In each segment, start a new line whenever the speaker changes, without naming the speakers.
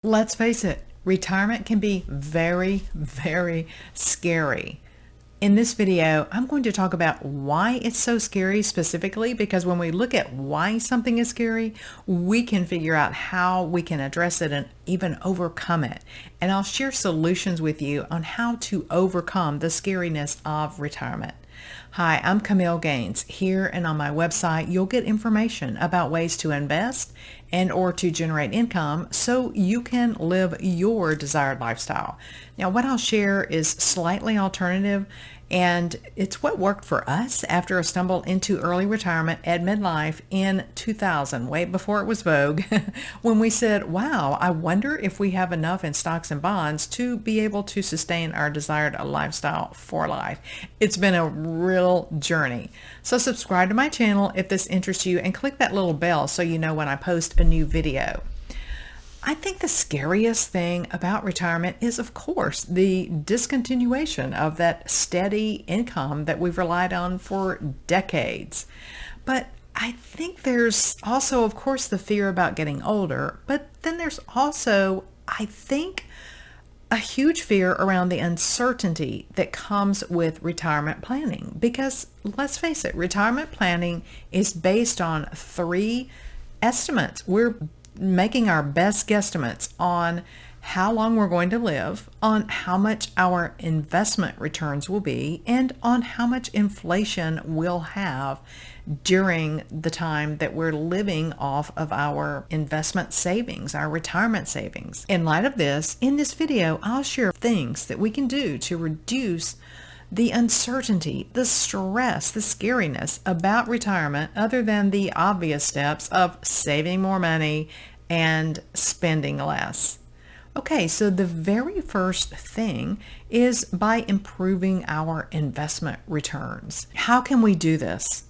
Let's face it, retirement can be very, very scary. In this video, I'm going to talk about why it's so scary specifically, because when we look at why something is scary, we can figure out how we can address it and even overcome it. And I'll share solutions with you on how to overcome the scariness of retirement. Hi, I'm Camille Gaines. Here and on my website, you'll get information about ways to invest and or to generate income so you can live your desired lifestyle. Now, what I'll share is slightly alternative, and it's what worked for us after I stumbled into early retirement at midlife in 2000, way before it was vogue, when we said, wow, I wonder if we have enough in stocks and bonds to be able to sustain our desired lifestyle for life. It's been a real journey. So subscribe to my channel if this interests you and click that little bell so you know when I post a new video. I think the scariest thing about retirement is, of course, the discontinuation of that steady income that we've relied on for decades. But I think there's also, of course, the fear about getting older, but then there's also, I think, a huge fear around the uncertainty that comes with retirement planning. Because let's face it, retirement planning is based on three estimates. We're making our best guesstimates on how long we're going to live, on how much our investment returns will be, and on how much inflation we'll have during the time that we're living off of our investment savings, our retirement savings. In light of this, in this video, I'll share things that we can do to reduce the uncertainty, the stress, the scariness about retirement, other than the obvious steps of saving more money and spending less. Okay, so the very first thing is by improving our investment returns. How can we do this?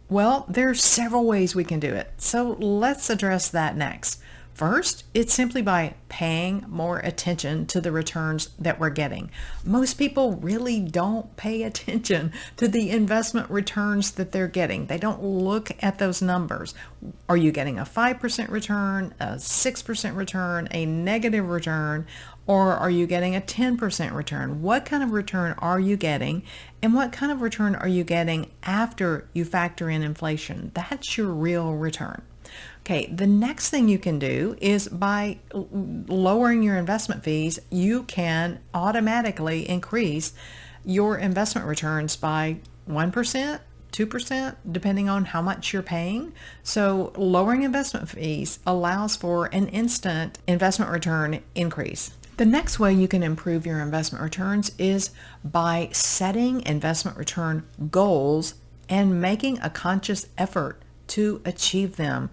Well, there's several ways we can do it. So let's address that next. First, it's simply by paying more attention to the returns that we're getting. Most people really don't pay attention to the investment returns that they're getting. They don't look at those numbers. Are you getting a 5% return, a 6% return, a negative return, or are you getting a 10% return? What kind of return are you getting, and what kind of return are you getting after you factor in inflation? That's your real return. Okay, the next thing you can do is by lowering your investment fees, you can automatically increase your investment returns by 1%, 2%, depending on how much you're paying. So lowering investment fees allows for an instant investment return increase. The next way you can improve your investment returns is by setting investment return goals and making a conscious effort to achieve them.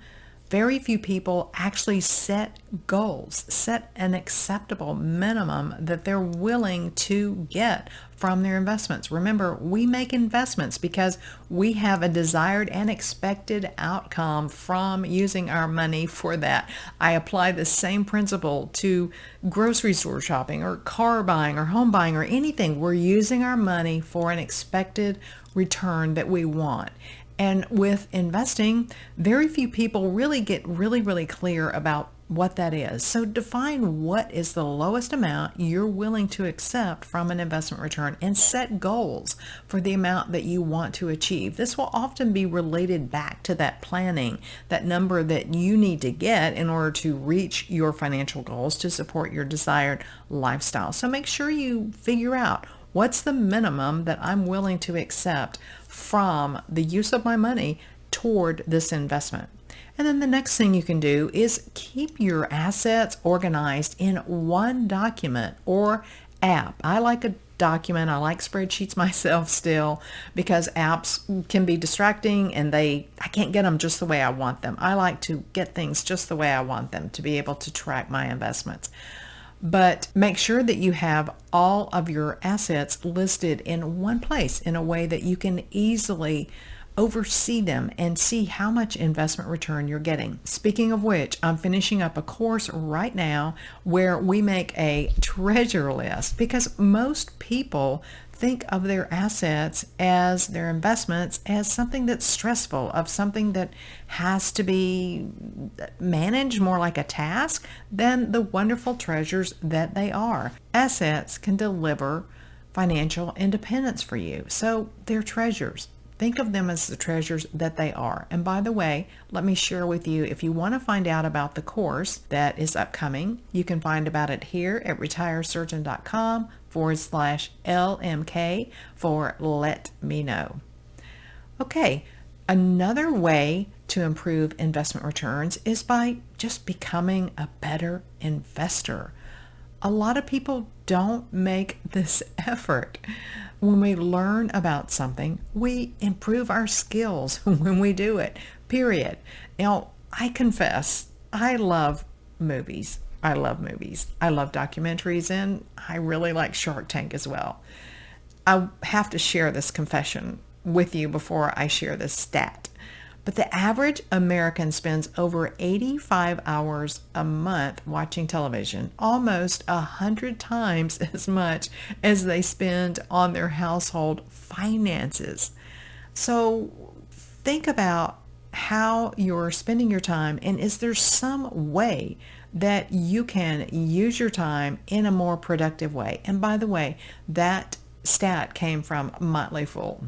Very few people actually set goals, set an acceptable minimum that they're willing to get from their investments. Remember, we make investments because we have a desired and expected outcome from using our money for that. I apply the same principle to grocery store shopping or car buying or home buying or anything. We're using our money for an expected return that we want. And with investing, very few people really get really clear about what that is. So define what is the lowest amount you're willing to accept from an investment return and set goals for the amount that you want to achieve. This will often be related back to that planning, that number that you need to get in order to reach your financial goals to support your desired lifestyle. So make sure you figure out what's the minimum that I'm willing to accept from the use of my money toward this investment. And then the next thing you can do is keep your assets organized in one document or app. I like a document. I like spreadsheets myself still because apps can be distracting and I can't get them just the way I want them. I like to get things just the way I want them to be able to track my investments. But make sure that you have all of your assets listed in one place in a way that you can easily oversee them and see how much investment return you're getting. Speaking of which, I'm finishing up a course right now where we make a treasure list, because most people think of their assets as their investments as something that's stressful, of something that has to be managed more like a task than the wonderful treasures that they are. Assets can deliver financial independence for you. So they're treasures. Think of them as the treasures that they are. And by the way, let me share with you, if you want to find out about the course that is upcoming, you can find about it here at retiresurgeon.com/LMK for Let Me Know. Okay, another way to improve investment returns is by just becoming a better investor. A lot of people don't make this effort. When we learn about something, we improve our skills when we do it, period. Now, I confess, I love movies. I love documentaries, and I really like Shark Tank as well. I have to share this confession with you before I share this stat. But the average American spends over 85 hours a month watching television, almost 100 times as much as they spend on their household finances. So think about how you're spending your time, and is there some way that you can use your time in a more productive way? And by the way, that stat came from Motley Fool.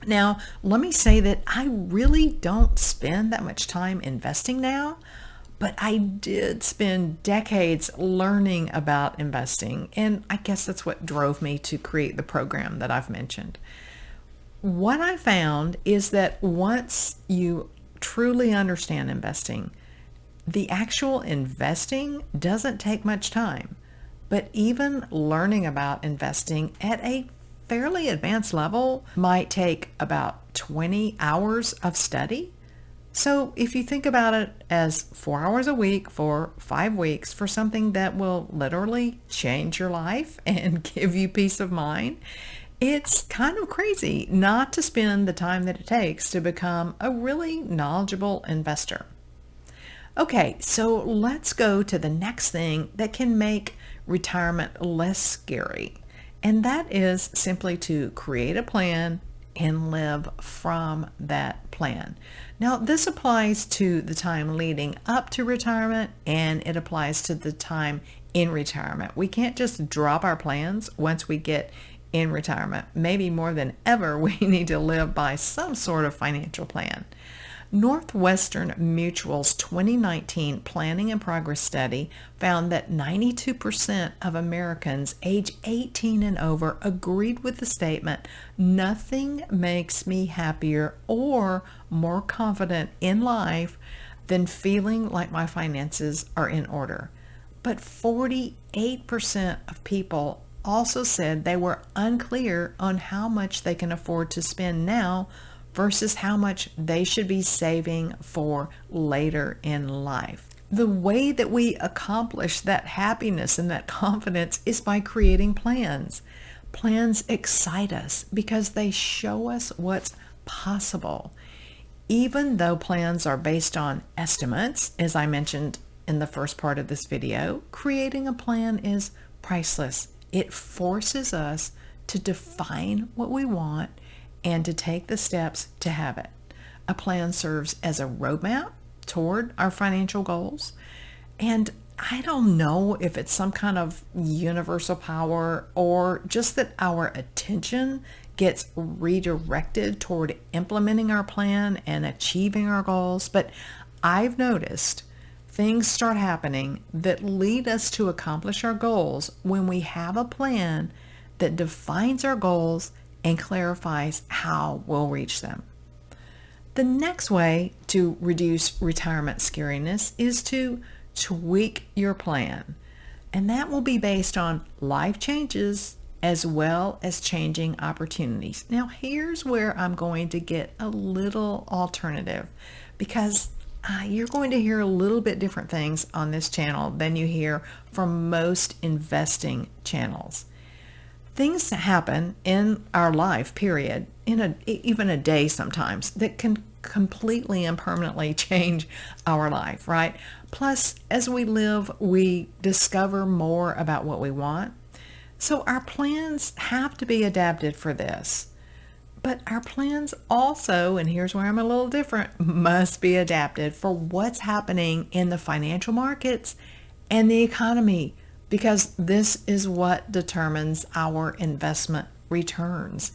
Now, let me say that I really don't spend that much time investing now, but I did spend decades learning about investing, and I guess that's what drove me to create the program that I've mentioned. What I found is that once you truly understand investing, the actual investing doesn't take much time, but even learning about investing at a fairly advanced level might take about 20 hours of study. So if you think about it as 4 hours a week for 5 weeks for something that will literally change your life and give you peace of mind, it's kind of crazy not to spend the time that it takes to become a really knowledgeable investor. Okay, so let's go to the next thing that can make retirement less scary. And that is simply to create a plan and live from that plan. Now, this applies to the time leading up to retirement, and it applies to the time in retirement. We can't just drop our plans once we get in retirement. Maybe more than ever, we need to live by some sort of financial plan. Northwestern Mutual's 2019 Planning and Progress study found that 92% of Americans age 18 and over agreed with the statement, "Nothing makes me happier or more confident in life than feeling like my finances are in order." But 48% of people also said they were unclear on how much they can afford to spend now versus how much they should be saving for later in life. The way that we accomplish that happiness and that confidence is by creating plans. Plans excite us because they show us what's possible. Even though plans are based on estimates, as I mentioned in the first part of this video, creating a plan is priceless. It forces us to define what we want and to take the steps to have it. A plan serves as a roadmap toward our financial goals. And I don't know if it's some kind of universal power or just that our attention gets redirected toward implementing our plan and achieving our goals, but I've noticed things start happening that lead us to accomplish our goals when we have a plan that defines our goals and clarifies how we'll reach them. The next way to reduce retirement scariness is to tweak your plan. And that will be based on life changes as well as changing opportunities. Now, here's where I'm going to get a little alternative because you're going to hear a little bit different things on this channel than you hear from most investing channels. Things happen in our life, period, even a day sometimes, that can completely and permanently change our life, right? Plus, as we live, we discover more about what we want. So our plans have to be adapted for this. But our plans also, and here's where I'm a little different, must be adapted for what's happening in the financial markets and the economy, because this is what determines our investment returns.